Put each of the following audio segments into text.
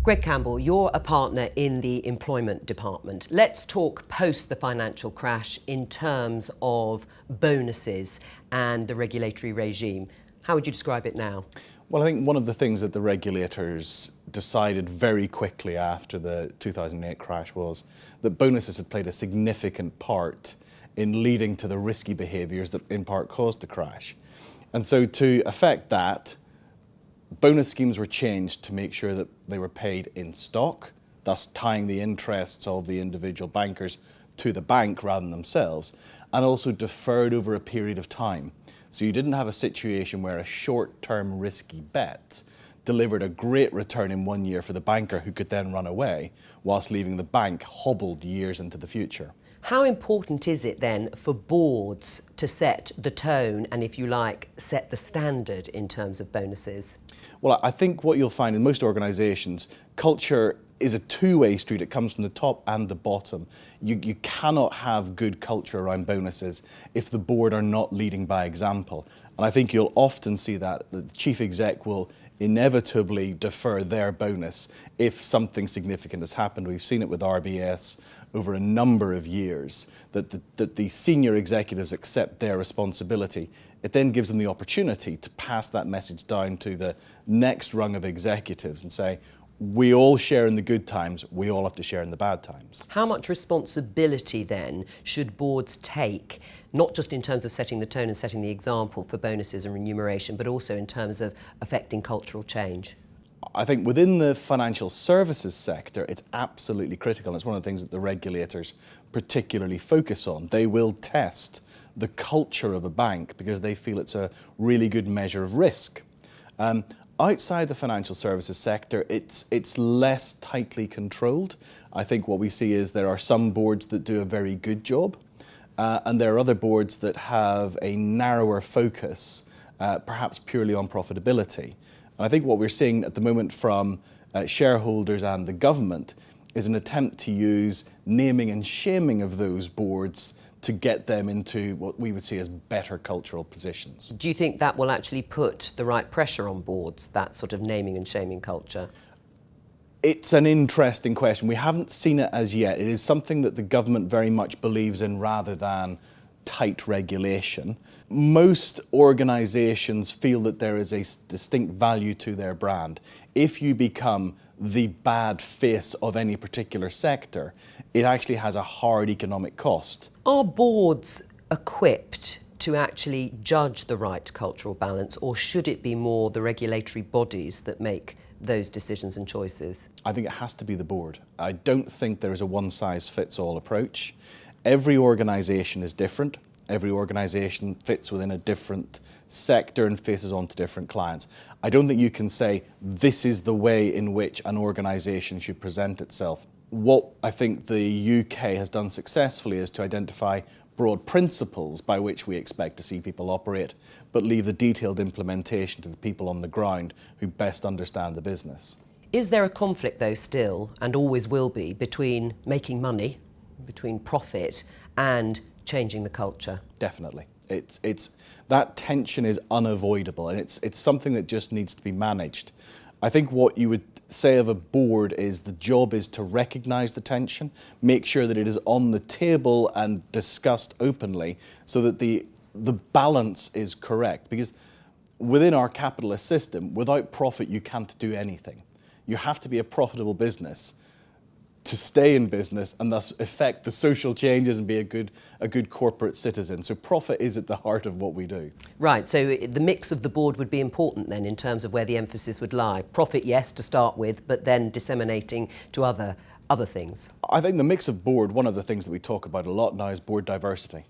Greg Campbell, you're a partner in the employment department. Let's talk post the financial crash in terms of bonuses and the regulatory regime. How would you describe it now? Well, I think one of the things that the regulators decided very quickly after the 2008 crash was that bonuses had played a significant part in leading to the risky behaviours that in part caused the crash. And so to affect that, bonus schemes were changed to make sure that they were paid in stock, thus tying the interests of the individual bankers to the bank rather than themselves, and also deferred over a period of time. So you didn't have a situation where a short-term risky bet delivered a great return in 1 year for the banker who could then run away, whilst leaving the bank hobbled years into the future. How important is it then for boards to set the tone and, if you like, set the standard in terms of bonuses? Well, I think what you'll find in most organisations, culture is a two-way street. It comes from the top and the bottom. You cannot have good culture around bonuses if the board are not leading by example. And I think you'll often see that the chief exec will inevitably defer their bonus if something significant has happened. We've seen it with RBS over a number of years, that the senior executives accept their responsibility. It then gives them the opportunity to pass that message down to the next rung of executives and say, we all share in the good times, we all have to share in the bad times. How much responsibility then should boards take, not just in terms of setting the tone and setting the example for bonuses and remuneration, but also in terms of affecting cultural change? I think within the financial services sector, it's absolutely critical. And it's one of the things that the regulators particularly focus on. They will test the culture of a bank because they feel it's a really good measure of risk. Outside the financial services sector, it's less tightly controlled. I think what we see is there are some boards that do a very good job, and there are other boards that have a narrower focus, perhaps purely on profitability. And I think what we're seeing at the moment from shareholders and the government is an attempt to use naming and shaming of those boards to get them into what we would see as better cultural positions. Do you think that will actually put the right pressure on boards, that sort of naming and shaming culture? It's an interesting question. We haven't seen it as yet. It is something that the government very much believes in rather than tight regulation. Most organisations feel that there is a distinct value to their brand. If you become the bad face of any particular sector, it actually has a hard economic cost. Are boards equipped to actually judge the right cultural balance, or should it be more the regulatory bodies that make those decisions and choices? I think it has to be the board. I don't think there is a one-size-fits-all approach. Every organisation is different. Every organisation fits within a different sector and faces on to different clients. I don't think you can say this is the way in which an organisation should present itself. What I think the UK has done successfully is to identify broad principles by which we expect to see people operate, but leave the detailed implementation to the people on the ground who best understand the business. Is there a conflict, though, still, and always will be, between making money, between profit, and changing the culture? Definitely. It's that tension is unavoidable, and it's something that just needs to be managed. I think what you would say of a board is the job is to recognise the tension, make sure that it is on the table and discussed openly so that the balance is correct. Because within our capitalist system, without profit, you can't do anything. You have to be a profitable business to stay in business and thus affect the social changes and be a good corporate citizen. So profit is at the heart of what we do. Right, so the mix of the board would be important then in terms of where the emphasis would lie. Profit, yes, to start with, but then disseminating to other things. I think the mix of board, one of the things that we talk about a lot now is board diversity.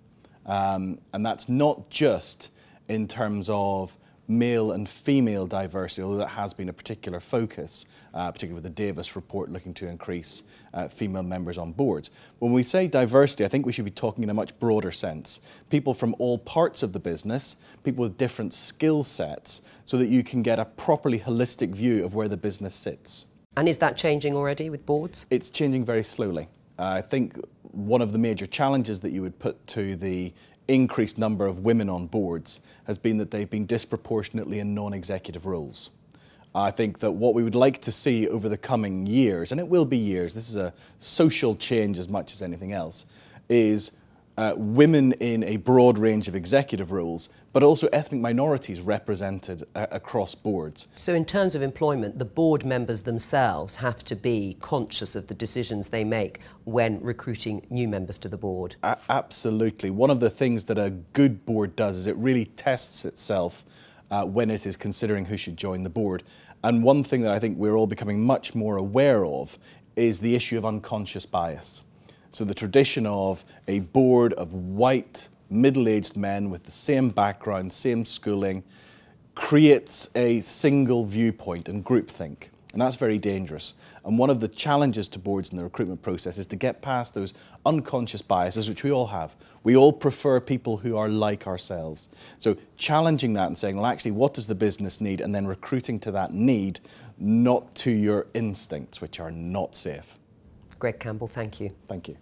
And that's not just in terms of male and female diversity, although that has been a particular focus, particularly with the Davis report looking to increase female members on boards. When we say diversity, I think we should be talking in a much broader sense. People from all parts of the business, people with different skill sets, so that you can get a properly holistic view of where the business sits. And is that changing already with boards? It's changing very slowly. I think one of the major challenges that you would put to the increased number of women on boards has been that they've been disproportionately in non-executive roles. I think that what we would like to see over the coming years, and it will be years, this is a social change as much as anything else, is women in a broad range of executive roles, but also ethnic minorities represented across boards. So in terms of employment, the board members themselves have to be conscious of the decisions they make when recruiting new members to the board. Absolutely. One of the things that a good board does is it really tests itself when it is considering who should join the board. And one thing that I think we're all becoming much more aware of is the issue of unconscious bias. So the tradition of a board of white, middle-aged men with the same background, same schooling, creates a single viewpoint and groupthink. And that's very dangerous. And one of the challenges to boards in the recruitment process is to get past those unconscious biases, which we all have. We all prefer people who are like ourselves. So challenging that and saying, well, actually, what does the business need? And then recruiting to that need, not to your instincts, which are not safe. Greg Campbell, thank you. Thank you.